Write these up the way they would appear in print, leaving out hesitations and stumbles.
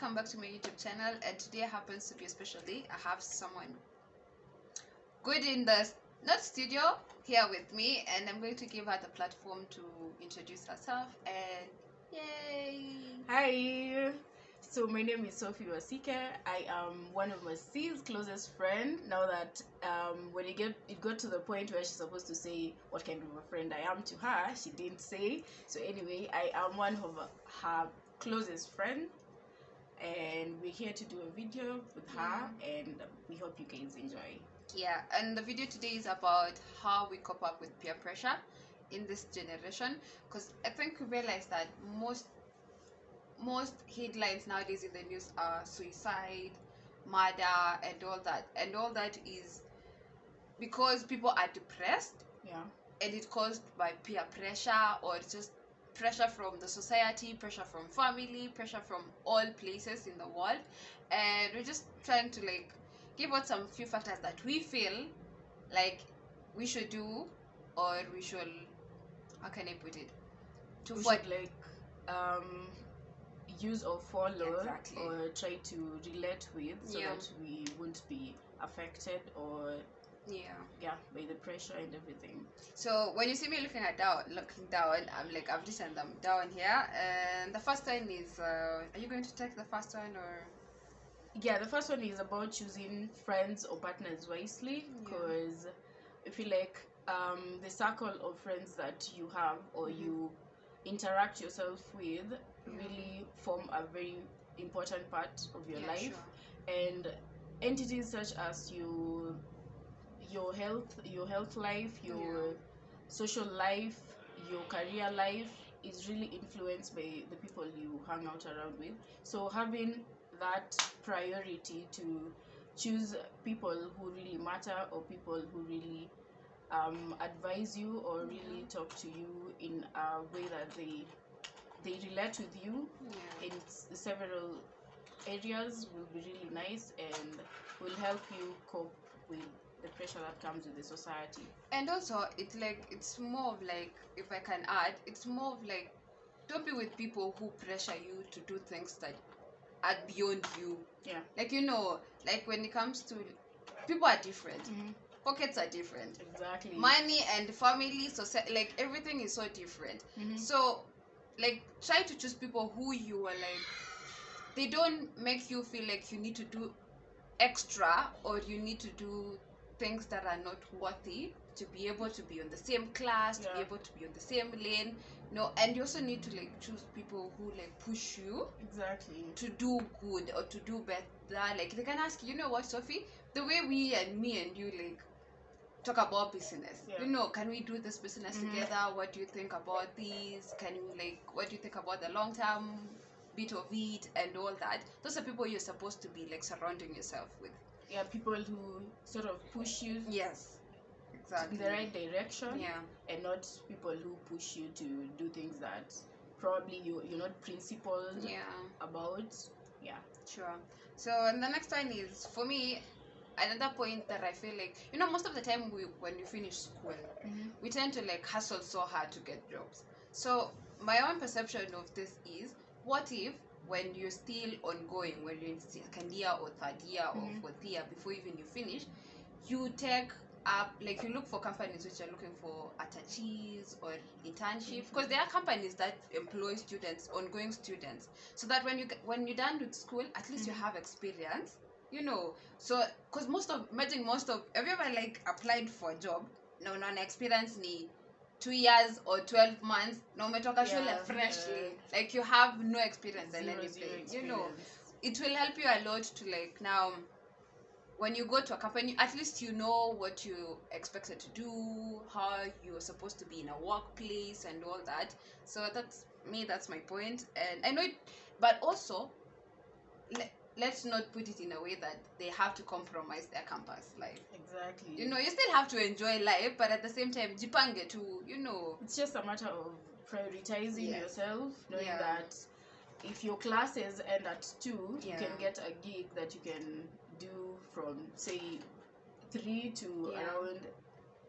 welcome back to my YouTube channel. And today happens to be a special day. I have someone good in the not studio here with me, and I'm going to give her the platform to introduce herself. And yay! Hi, so my name is Sophie Wasike. I am one of Mercy's closest friend. Now that when it got to the point where she's supposed to say what kind of a friend I am to her, she didn't say. So anyway, I am one of her closest friend, and we're here to do a video with her, and we hope you guys enjoy. Yeah, and the video today is about how we cope up with peer pressure in this generation, because I think we realize that most headlines nowadays in the news are suicide, murder, and all that is because people are depressed. Yeah. And it's caused by peer pressure, or it's just pressure from the society, pressure from family, pressure from all places in the world. And we're just trying to give out some few factors that we feel like we should do, or we should, how can I put it, we should use or follow, exactly, or try to relate with, so yeah, that we won't be affected or by the pressure and everything. So when you see me looking down, I've written them down here. And the first one is are you going to take the first one, or? Yeah, the first one is about choosing friends or partners wisely, because I feel like the circle of friends that you have or you interact yourself with really form a very important part of your life. And entities such as your health life, your social life, your career life is really influenced by the people you hang out around with. So having that priority to choose people who really matter, or people who really advise you or really talk to you in a way that they relate with you in several areas will be really nice, and will help you cope with the pressure that comes with the society. And also it's more of if I can add, it's more of don't be with people who pressure you to do things that are beyond you. When it comes to, people are different, pockets are different, exactly, money and family, so everything is so different. So try to choose people who you are they don't make you feel like you need to do extra, or you need to do things that are not worthy to be able to be on the same class, to be able to be on the same lane. And you also need to choose people who push you to do good or to do better. They can ask you, know what, Sophie, the way me and you talk about business, can we do this business together? What do you think about these? Can you what do you think about the long term bit of it and all that? Those are people you're supposed to be surrounding yourself with. Yeah, people who sort of push you exactly in the right direction, and not people who push you to do things that probably you're not principled about. So, and the next one is, for me, another point that I feel most of the time when you finish school, we tend to hustle so hard to get jobs. So my own perception of this is, what if when you're still ongoing, when you're in second year or third year or fourth year, before even you finish, you take up you look for companies which are looking for attaches or internship, because there are companies that employ students, ongoing students, so that when you're done with school, at least you have experience. So because most of have you ever applied for a job, no experience ni 2 years or 12 months, no umetoka shule freshly, you have no experience in anything. It will help you a lot to now when you go to a company, at least you know what you expected to do, how you're supposed to be in a workplace and all that. So that's my point. And I know it, but also let's not put it in a way that they have to compromise their campus life. Exactly. You still have to enjoy life, but at the same time, jipange too, It's just a matter of prioritizing yourself, knowing that if your classes end at 2, you can get a gig that you can do from, say, 3 to around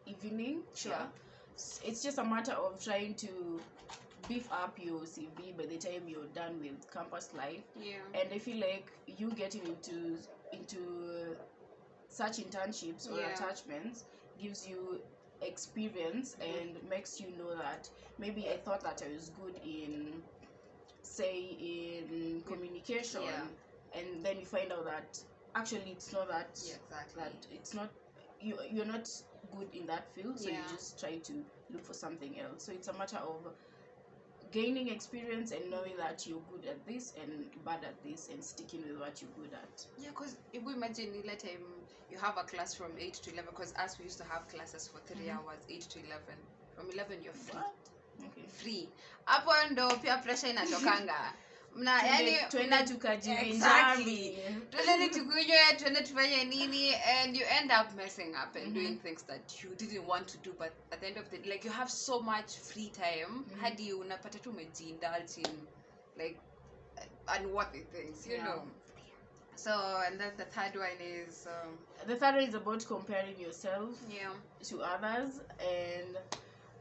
evening. It's just a matter of trying to beef up your CV by the time you're done with campus life. Yeah. And I feel like you getting into such internships or Yeah. attachments gives you experience and makes you know that maybe I thought that I was good in, say, in communication, and then you find out that actually it's not that, that it's not, you're not good in that field, so you just try to look for something else. So it's a matter of gaining experience and knowing that you're good at this and bad at this and sticking with what you're good at. Yeah, because if we imagine let time you have a class from 8 to 11, because us we used to have classes for 3 hours, 8 to 11. From 11 you're free. Okay. Free. Hapo ndo pia pressure inatokanga. Mna yani twende tukajivinjari. Exactly. Twende tukunywe, twende tufanye nini, and you end up messing up and doing things that you didn't want to do, but at the end of the day, like, you have so much free time, hadi unapata tu umejiindulge in like unworthy things, you know. So, and then the third one is the third one is about comparing yourself to others, and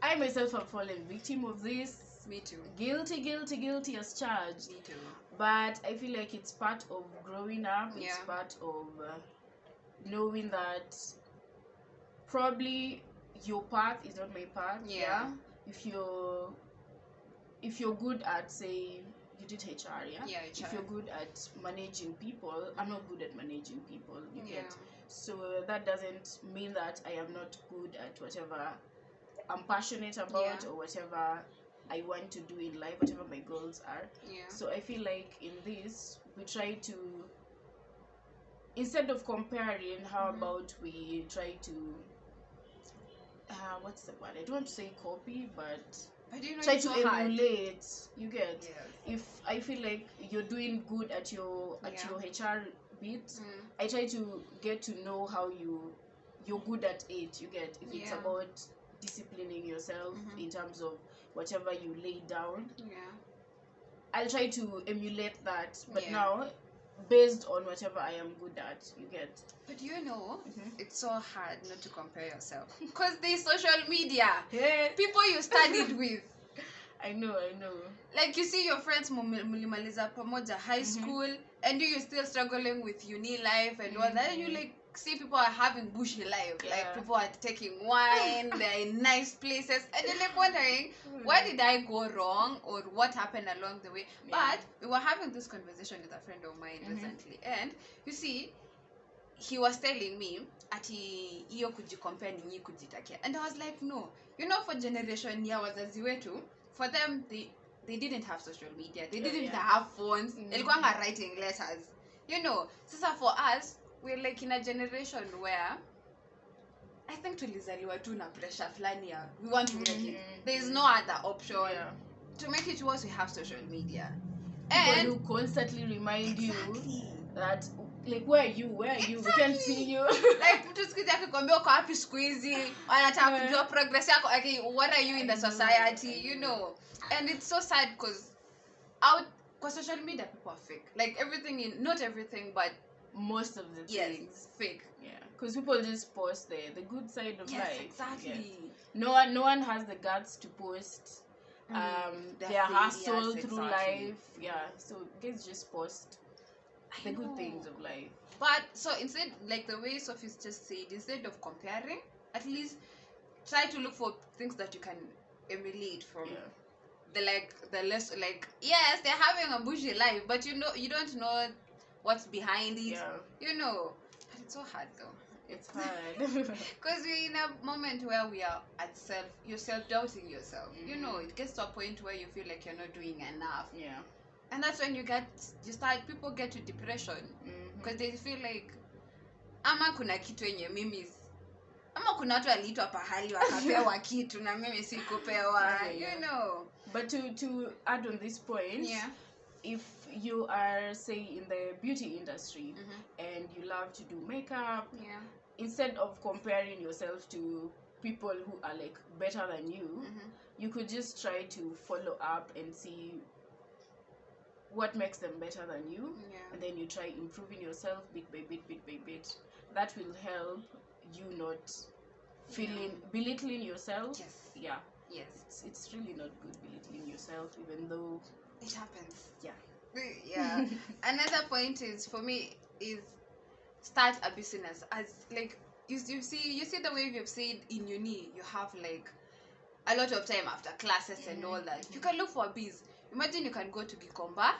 I myself have fallen victim of this. Me too. Guilty as charged. Me too. But I feel like it's part of growing up. It's part of knowing that probably your path is not my path. Yeah. If you're good at, say, you did HR, HR. If you're good at managing people, I'm not good at managing people. You get. So that doesn't mean that I am not good at whatever I'm passionate about or whatever I want to do in life, whatever my goals are. So I feel like in this we try to, instead of comparing, how about we try to what's the word? I don't want to say copy, but try to emulate. You get. If I feel like you're doing good at your HR bit, I try to get to know how you're good at it. You get. If it's about disciplining yourself in terms of whatever you lay down, I'll try to emulate that, but now based on whatever I am good at. You get. But you know, it's so hard not to compare yourself, because there's social media. People you studied with. I know. Like, you see your friends mulimaliza pamoja high school, and you're still struggling with uni life and all that, and you like see people are having bushy life, like people are taking wine, they're in nice places, and you're like wondering, where did I go wrong, or what happened along the way? But we were having this conversation with a friend of mine recently, and you see, he was telling me ati hiyo kujicompare ni nyinyi kujitakia, and I was like, no, you know, for generation ya wazazi wetu, for them they didn't have social media, they didn't have phones, ilikuwanga writing letters, you know. Sasa for us, we're like in a generation where I think tulizaliwa tu na pressure flani ya we want to make it. There is no other option. To make it worse, we have social media. People and who constantly remind you that, like, where are you? We can't see you. Like, mtu sikizi akikwambia uko wapi siku hizi, anataka kujua progress yako, like, what are you in the society, you know. And it's so sad because kwa social media people are fake. Like, everything not everything, but most of the things fake. Because people just post the good side of life. Exactly. No one has the guts to post their hustle through life. So guys just post the good things of life. But so instead, like the way Sophie's just said, instead of comparing, at least try to look for things that you can emulate from the less, like, yes, they're having a bushy life, but you don't know what's behind it, you know. But it's so hard though. It's hard because we're in a moment where we are you're self-doubting yourself. You know, it gets to a point where you feel like you're not doing enough. And that's when people get to depression, because they feel like, ama kuna kitu yenye mimi, ama kuna watu aliitwa pahali wakapewa kitu na mimi sikupewa, you know. But to add on this point, if you are, say, in the beauty industry and you love to do makeup, instead of comparing yourself to people who are like better than you, you could just try to follow up and see what makes them better than you, and then you try improving yourself bit by bit. That will help you not feeling belittling yourself. Yes, It's really not good belittling yourself, even though it happens. yeah. Yeah. Another point is for me is start a business. As like you see the way you've said in uni you have like a lot of time after classes and all that. You can look for a biz. Imagine you can go to Gikomba,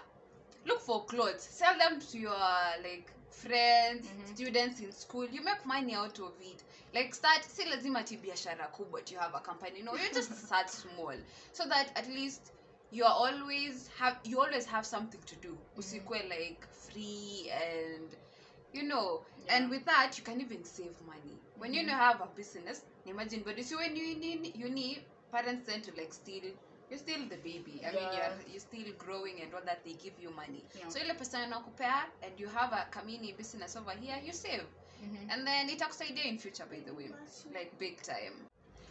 look for clothes, sell them to your like friends, students in school. You make money out of it. Like start, si lazima ti biashara kubwa but you have a company. No, you just start small so that at least you always have something to do. Usikwe like free and and with that you can even save money. When you have a business, imagine, but you see when you need parents tend to like steal. You're still the baby. I mean, you're still growing and all that. They give you money. So ile pesa inakupea and you have a kamini business over here, you save. And then it idea in future, by the way, like big time.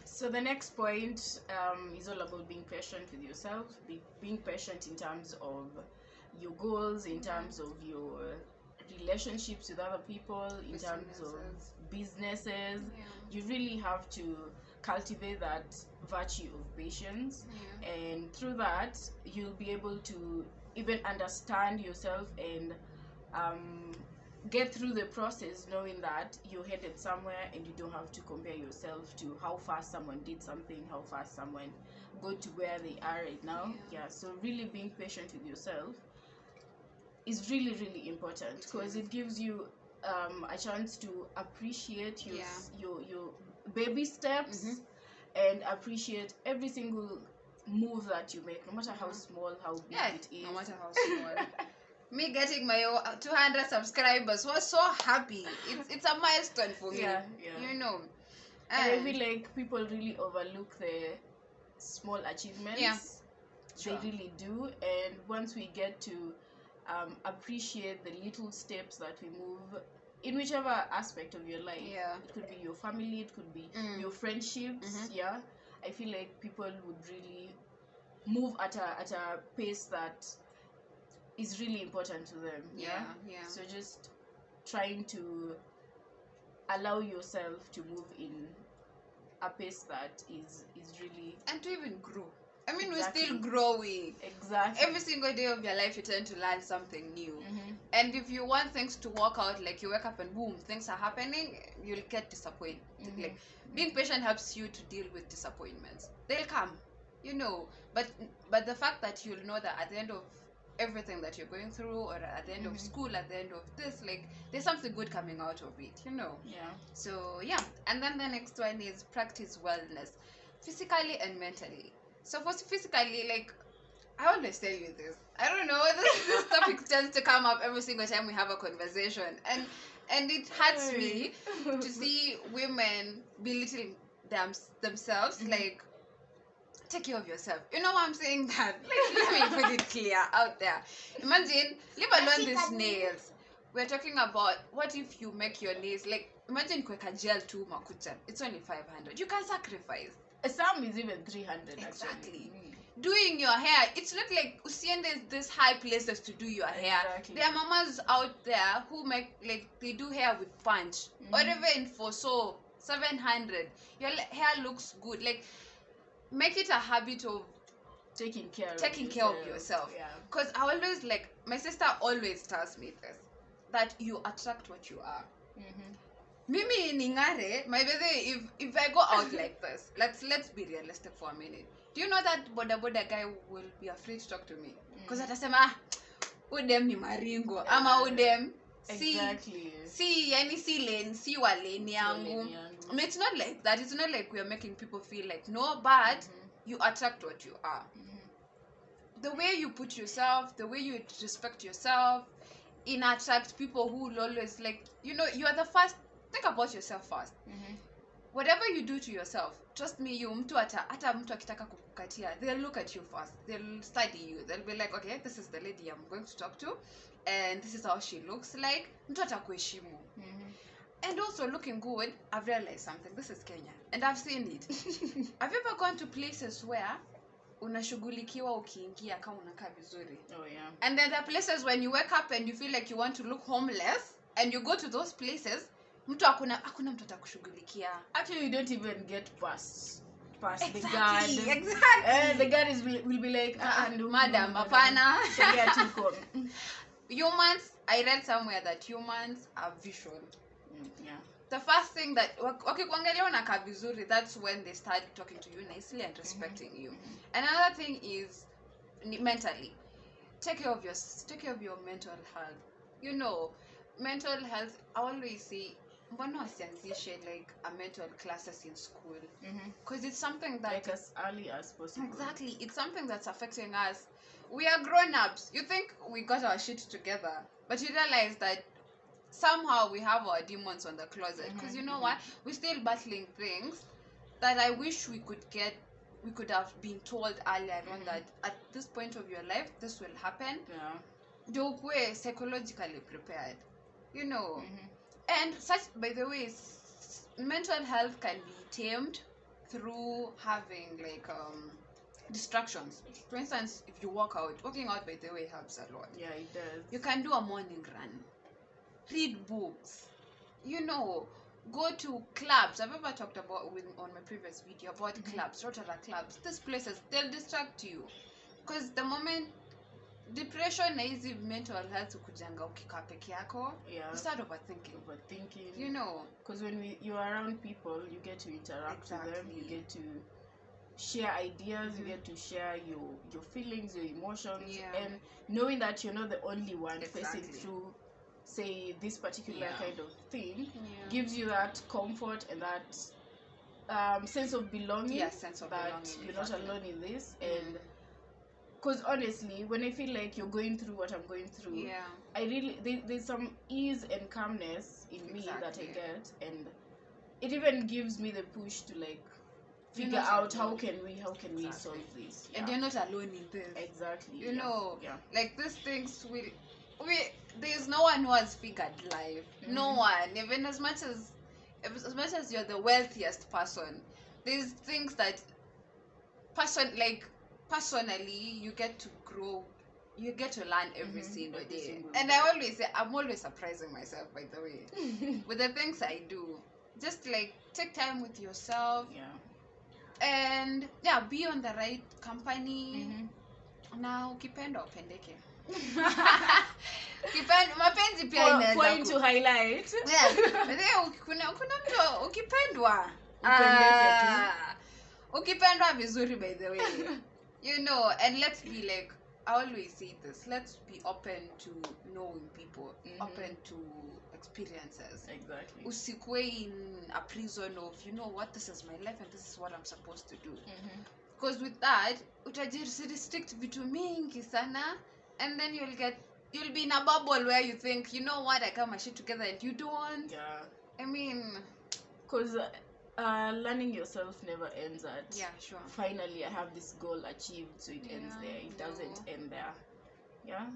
So the next point is all about being patient with yourself, being patient in terms of your goals, in terms of your relationships with other people, in terms of businesses. You really have to cultivate that virtue of patience, and through that you'll be able to even understand yourself and get through the process knowing that you're headed somewhere and you don't have to compare yourself to how fast someone did something, how fast someone got to where they are right now. So really being patient with yourself is really, really important, because it gives you a chance to appreciate your baby steps and appreciate every single move that you make, no matter how small, how big it is. No matter how small. Me getting my 200 subscribers was so happy. It's a milestone for me. You know. And I feel like people really overlook the small achievements. They really do. And once we get to appreciate the little steps that we move in whichever aspect of your life, it could be your family, it could be your friendships, I feel like people would really move at a pace that is really important to them. So just trying to allow yourself to move in a pace that is really, and to even grow. I mean, we're still growing. Every single day of your life, you tend to learn something new. And if you want things to work out, like you wake up and boom, things are happening, you'll get disappointed. Like being patient helps you to deal with disappointments. They'll come, but the fact that you'll know that at the end of everything that you're going through, or at the end of school, at the end of this, like there's something good coming out of it. So and then the next one is practice wellness, physically and mentally. So for physically, like I always tell you this, I don't know, this topic tends to come up every single time we have a conversation, and it hurts me to see women belittling themselves. Like, take care of yourself. You know why I'm saying that? Like, let me put it clear out there. Imagine, leave alone these nails. We're talking about what if you make your nails, like imagine kweka gel to makucha, it's only 500. You can sacrifice. Some is even 300. Exactly. Doing your hair, it's not like usiende this high places to do your hair. There are mamas out there who make, like, they do hair with punch, or even for 700. Your hair looks good. Like, make it a habit of taking care of yourself. Because I always, like, my sister always tells me this, that you attract what you are. Mimi ningare, my baby, if I go out like this, let's be realistic for a minute. Do you know that boda guy will be afraid to talk to me? Because atasema, udem ni maringo, ama udem si yani si lane, si wa lane yangu. I mean, it's not like that. It's not like we are making people feel like no, but you attract what you are. The way you put yourself, the way you respect yourself, attract people who will always, like, you are the first. Think about yourself first. Whatever you do to yourself, trust me, mtu akitaka kukukatia, they'll look at you first. They'll study you. They'll be like, okay, this is the lady I'm going to talk to, and this is how she looks like. Mtu atakuheshimu. And also, looking good, I've realized something. This is Kenya, and I've seen it. Have you ever gone to places where unashughulikiwa ukiingia kama unakaa vizuri? And then there are places when you wake up and you feel like you want to look homeless, and you go to those places, mtu hakuna mtu atakushughulikia. Actually, you don't even get past past the Exactly, guard. exactly. The guard will be like, madam, apana. Yeah. Humans, I read somewhere that humans are visual. Yeah. The first thing that wakikuangalia unakaa vizuri, that's when they start talking to you nicely and respecting you. And another thing is mentally. Take care of your mental health. You know, mental health, I always say, mbona wasianzishe like a mental classes in school, because it's something that like as early as possible. Exactly, it's something that's affecting us. We are grown-ups. You think we got our shit together, but you realize that somehow we have our demons on the closet, because you know what, we're still battling things that I wish we could have been told earlier on, that at this point of your life this will happen. Ndio ukue psychologically prepared, you know. And such, by the way, mental health can be tamed through having like distractions. For instance, if you working out, by the way, helps a lot. Yeah, it does. You can do a morning run, read books, you know, go to clubs. I've ever talked about on my previous video about clubs, Rotary clubs. These places, they'll distract you, because the moment depression na hizi mental health ukujanga ukikaa peke yako, you start overthinking, you know, because when you're around people, you get to interact with them, you get to share ideas, you get to share your feelings, your emotions, and knowing that you're not the only one facing through, say, this particular kind of thing, gives you that comfort and that sense of belonging, that you're not alone in this. And because honestly, when I feel like you're going through what I'm going through, I really there's some ease and calmness in me that I get, and it even gives me the push to like figure out how can we solve this. And you're not alone in this. Exactly. You know, like these things there's no one who has figured life. No one. Even as much as you're the wealthiest person, there's things that personally you get to grow, you get to learn every single day. And I always say, I'm always surprising myself, by the way, with the things I do. Just like take time with yourself, and be on the right company. Na ukipenda upendeke. Mapenzi pia inaweza point to highlight. Kuna mtu ukipendwa ukipendwa vizuri, by the way. You know, and let's be like, I always say this, let's be open to knowing people, open to experiences. Exactly. Usikwe in a prison of, you know what, this is my life and this is what I'm supposed to do. Because with that, restrict vitu mingi sana, and then you'll be in a bubble where you think, you know what, I got my shit together, and you don't. I mean, because learning yourself never ends at finally I have this goal achieved, so it ends there. It doesn't end there.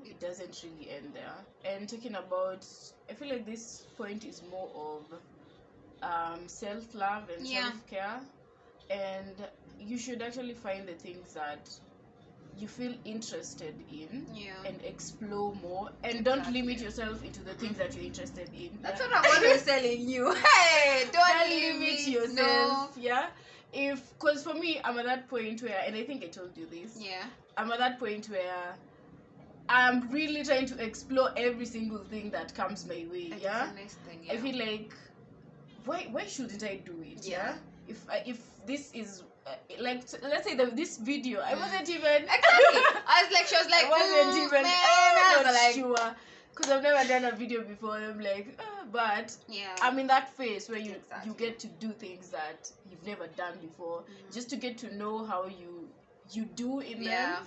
It doesn't really end there. And talking about, I feel like this point is more of self-love and self-care, and you should actually find the things that you feel interested in and explore more, and don't limit yourself into the things that you're interested in. That's what I'm always telling you. Hey, don't limit yourself. Because for me, I'm at that point where, and I think I told you this, I'm at that point where I'm really trying to explore every single thing that comes my way. That's a nice thing, I feel like, why shouldn't I do it? If this is like, let's say this video, I wasn't even she was like, I wasn't even not sure, because I've never done a video before. I'm like, but I'm in that phase where you get to do things that you've never done before, just to get to know how you do in them,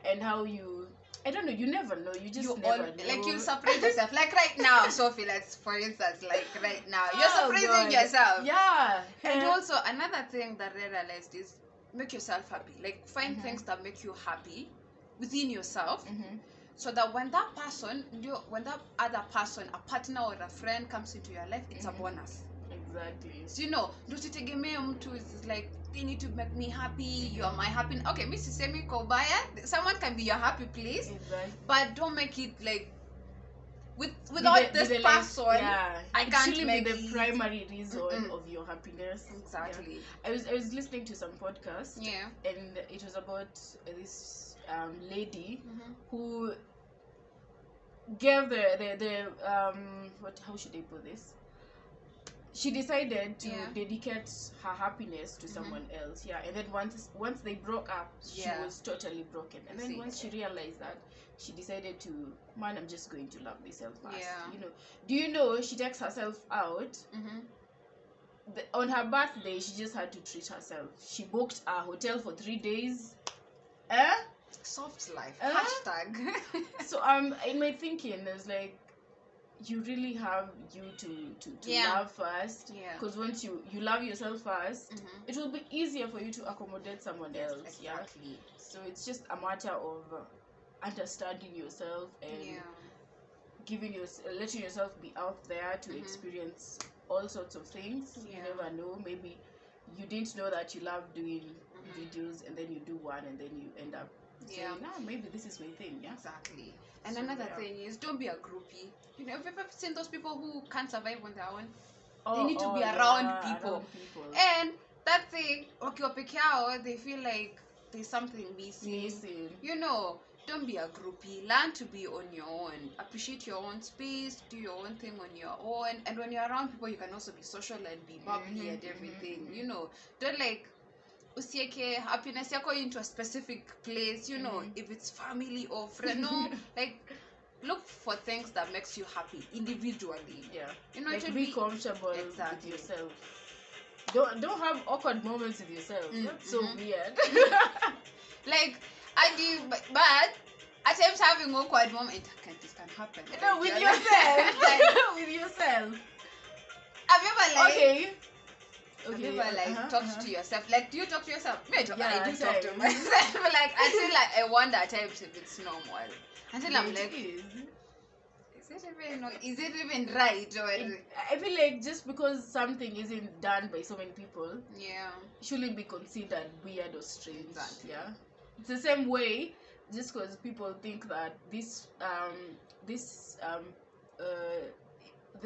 and how you, I don't know, you never know, you just never know. Like, you'll surprise yourself, like right now, Sophie, let's, for instance, like right now, you're surprising yourself. And also, another thing that I realized is, make yourself happy. Like, find things that make you happy within yourself, so that when that other person, a partner or a friend, comes into your life, it's a bonus. Exactly. So, you know, usitegemee mtu is like, they need to make me happy, you are my happy. Okay, mi sisemi kobaya, someone can be your happy place, but don't make it like without this like, person, yeah, I it can't shouldn't make be the it. primary reason of your happiness. Exactly. Yeah. I was listening to some podcast, and it was about this lady who gave the how should I put this? She decided to dedicate her happiness to someone else, and then once they broke up, she was totally broken, and then once she realized that, she decided to, man, I'm just going to love myself first. Do you know she takes herself out on her birthday? She just had to treat herself. She booked a hotel for 3 days. Soft life. Hashtag. So in my thinking, there's like, you really have you to love first, because once you love yourself first, it will be easier for you to accommodate someone else. Exactly. So it's just a matter of understanding yourself and letting yourself be out there to experience all sorts of things. You never know, maybe you didn't know that you love doing videos, and then you do one, and then you end up saying, maybe this is my thing. Exactly. And so, another thing is, don't be a groupie. Have you ever seen those people who can't survive on their own? They need to be around people. And that thing, they feel like there's something missing. Don't be a groupie. Learn to be on your own. Appreciate your own space. Do your own thing on your own. And when you're around people, you can also be social and be bubbly and everything. Don't like usieke happiness yako into a specific place. If it's family or friend. No, like look for things that makes you happy individually. Like, be comfortable with yourself. Don't have awkward moments with yourself. That's so weird. Like, I do, but at times having awkward moments, this can happen. No, with yourself. With yourself. Have you ever like? Have you ever talked to yourself? Like, do you talk to yourself? I do talk to myself. Like, until I wonder at times if it's normal. Until I'm like, is it even right? Or I feel like just because something isn't done by so many people, shouldn't be considered weird or strange. It's the same way, just because people think that the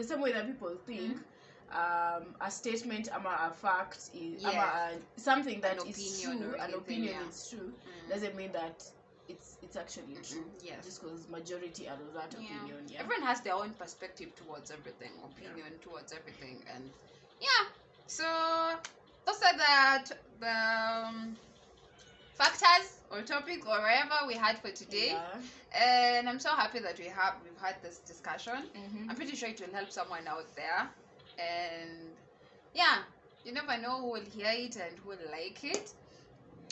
same way that people think a statement a fact is something that is true, an opinion is true, doesn't mean that it's actually true. Just because majority are of that opinion. Everyone has their own perspective towards everything, opinion towards everything, and so those are the factors or topics or whatever we had for today. And I'm so happy that we've had this discussion. I'm pretty sure it will help someone out there, and you never know who will hear it and who will like it.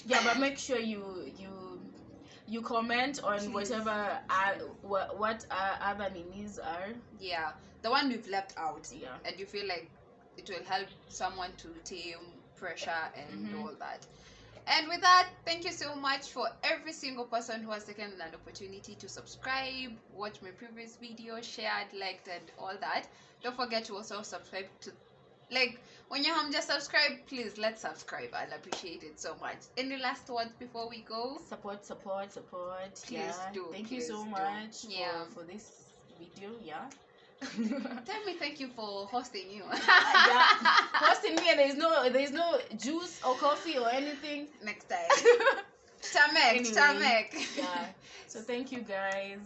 But make sure you comment on whatever what other minis are. The one we've left out. And you feel like it will help someone to tame pressure and all that. And with that, thank you so much for every single person who has taken an opportunity to subscribe, watch my previous video, shared, liked, and all that. Don't forget to also subscribe to, like, when you just subscribe, please let's subscribe. I'll appreciate it so much. Any last words before we go? Support. Please do. Thank you so much for this video. Tell me thank you for hosting you. Hosting me, and there's no juice or coffee or anything. Next time. Tamek. So thank you guys.